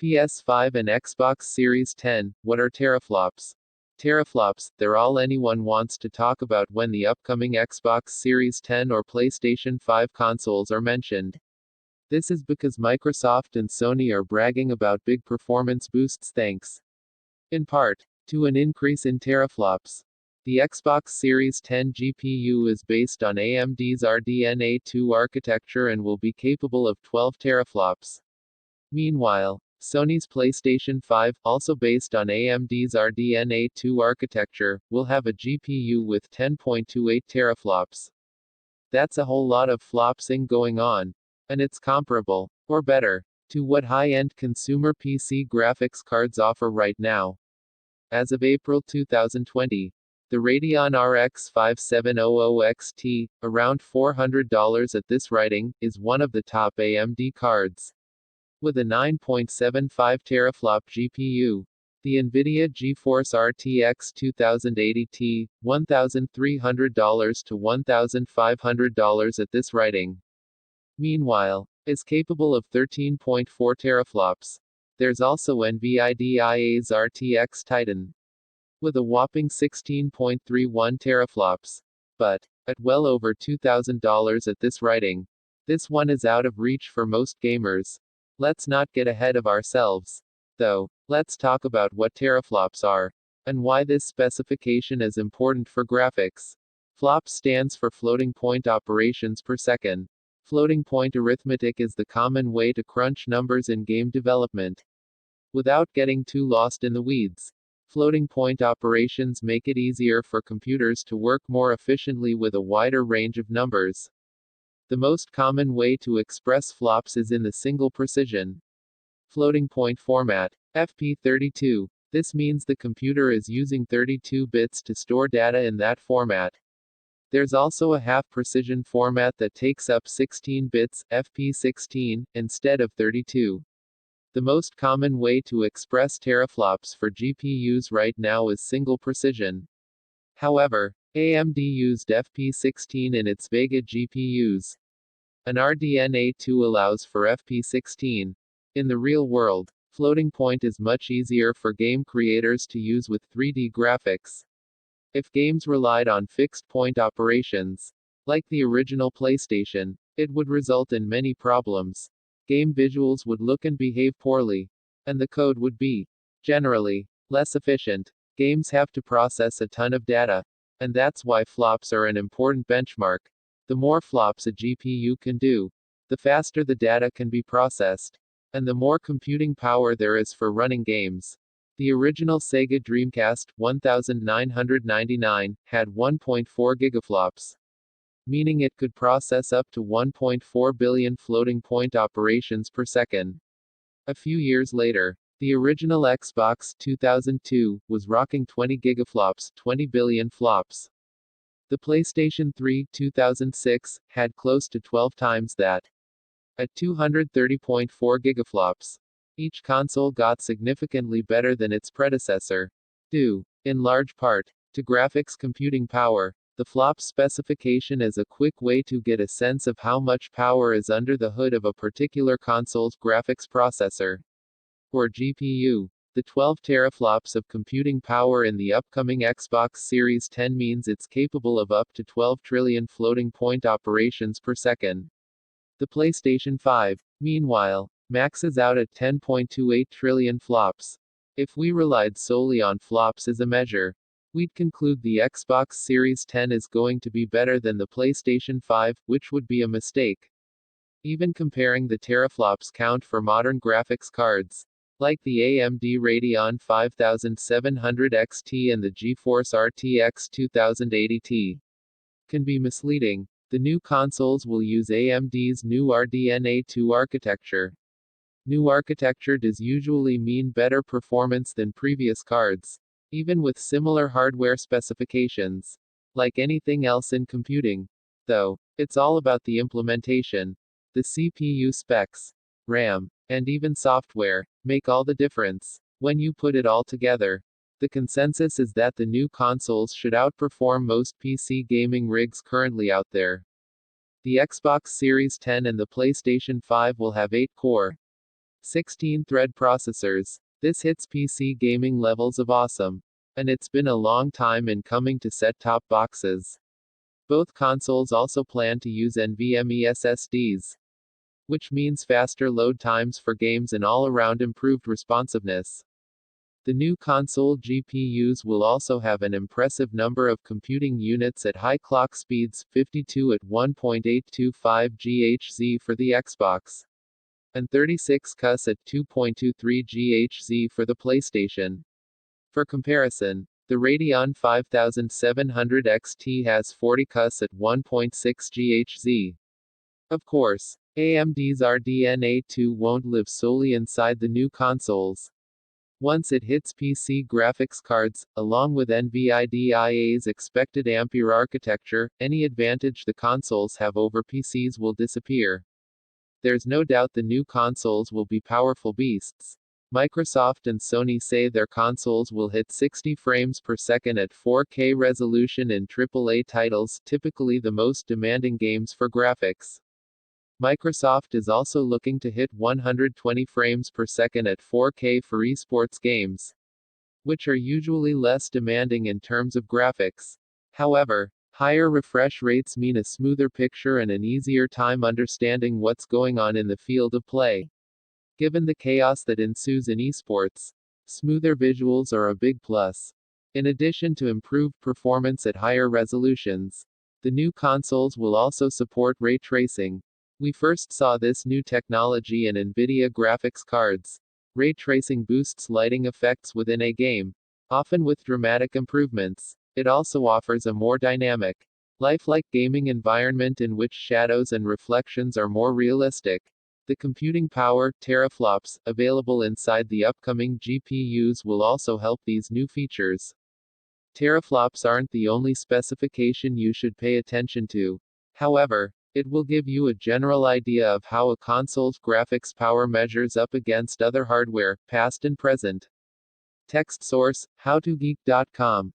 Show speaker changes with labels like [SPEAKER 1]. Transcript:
[SPEAKER 1] PS5 and Xbox Series 10, what are teraflops? Teraflops, they're all anyone wants to talk about when the upcoming Xbox Series 10 or PlayStation 5 consoles are mentioned. This is because Microsoft and Sony are bragging about big performance boosts thanks, in part, to an increase in teraflops. The Xbox Series 10 GPU is based on AMD's RDNA 2 architecture and will be capable of 12 teraflops. Meanwhile, Sony's PlayStation 5, also based on AMD's RDNA 2 architecture, will have a GPU with 10.28 teraflops. That's a whole lot of flopsing going on. And it's comparable, or better, to what high-end consumer PC graphics cards offer right now. As of April 2020, the Radeon RX 5700 XT, around $400 at this writing, is one of the top AMD cards. With a 9.75 teraflop GPU, the NVIDIA GeForce RTX 2080 $1,300 to $1,500 at this writing, meanwhile, is capable of 13.4 teraflops. There's also NVIDIA's RTX Titan, with a whopping 16.31 teraflops. But, at well over $2,000 at this writing, this one is out of reach for most gamers. Let's not get ahead of ourselves, though. Let's talk about what teraflops are, and why this specification is important for graphics. FLOPS stands for floating point operations per second. Floating point arithmetic is the common way to crunch numbers in game development. Without getting too lost in the weeds, floating point operations make it easier for computers to work more efficiently with a wider range of numbers. The most common way to express flops is in the single precision floating point format, FP32. This means the computer is using 32 bits to store data in that format. There's also a half-precision format that takes up 16 bits, FP16, instead of 32. The most common way to express teraflops for GPUs right now is single precision. However, AMD used FP16 in its Vega GPUs. An RDNA 2 allows for FP16. In the real world, floating point is much easier for game creators to use with 3D graphics. If games relied on fixed point operations, like the original PlayStation, it would result in many problems. Game visuals would look and behave poorly, and the code would be, generally, less efficient. Games have to process a ton of data, and that's why flops are an important benchmark. The more flops a GPU can do, the faster the data can be processed, and the more computing power there is for running games. The original Sega Dreamcast, 1999, had 1.4 gigaflops, meaning it could process up to 1.4 billion floating point operations per second. A few years later, the original Xbox 2002 was rocking 20 gigaflops, 20 billion flops. The PlayStation 3 2006 had close to 12 times that, at 230.4 gigaflops. Each console got significantly better than its predecessor, due, in large part, to graphics computing power. The flops specification is a quick way to get a sense of how much power is under the hood of a particular console's graphics processor, or GPU. The 12 teraflops of computing power in the upcoming Xbox Series 10 means it's capable of up to 12 trillion floating point operations per second. The PlayStation 5, meanwhile, maxes out at 10.28 trillion flops. If we relied solely on flops as a measure, we'd conclude the Xbox Series 10 is going to be better than the PlayStation 5, which would be a mistake. Even comparing the teraflops count for modern graphics cards, like the AMD Radeon 5700 XT and the GeForce RTX 2080 can be misleading. The new consoles will use AMD's new RDNA 2 architecture. New architecture does usually mean better performance than previous cards, even with similar hardware specifications. Like anything else in computing, though, it's all about the implementation. The CPU specs, RAM, and even software make all the difference. When you put it all together, the consensus is that the new consoles should outperform most PC gaming rigs currently out there. The Xbox Series 10 and the PlayStation 5 will have 8-core 16-thread processors. This hits PC gaming levels of awesome. And it's been a long time in coming to set-top boxes. Both consoles also plan to use NVMe SSDs, which means faster load times for games and all-around improved responsiveness. The new console GPUs will also have an impressive number of computing units at high clock speeds, 52 at 1.825 GHz for the Xbox, and 36 cus at 2.23 GHz for the PlayStation. For comparison, the Radeon 5700 XT has 40 cus at 1.6 GHz. Of course, AMD's RDNA 2 won't live solely inside the new consoles. Once it hits PC graphics cards, along with NVIDIA's expected Ampere architecture, any advantage the consoles have over PCs will disappear. There's no doubt the new consoles will be powerful beasts. Microsoft and Sony say their consoles will hit 60 frames per second at 4K resolution in AAA titles, typically the most demanding games for graphics. Microsoft is also looking to hit 120 frames per second at 4K for esports games, which are usually less demanding in terms of graphics. However, higher refresh rates mean a smoother picture and an easier time understanding what's going on in the field of play. Given the chaos that ensues in esports, smoother visuals are a big plus. In addition to improved performance at higher resolutions, the new consoles will also support ray tracing. We first saw this new technology in NVIDIA graphics cards. Ray tracing boosts lighting effects within a game, often with dramatic improvements. It also offers a more dynamic, lifelike gaming environment in which shadows and reflections are more realistic. The computing power, teraflops, available inside the upcoming GPUs will also help these new features. Teraflops aren't the only specification you should pay attention to. However, it will give you a general idea of how a console's graphics power measures up against other hardware, past and present. Text source, howtogeek.com.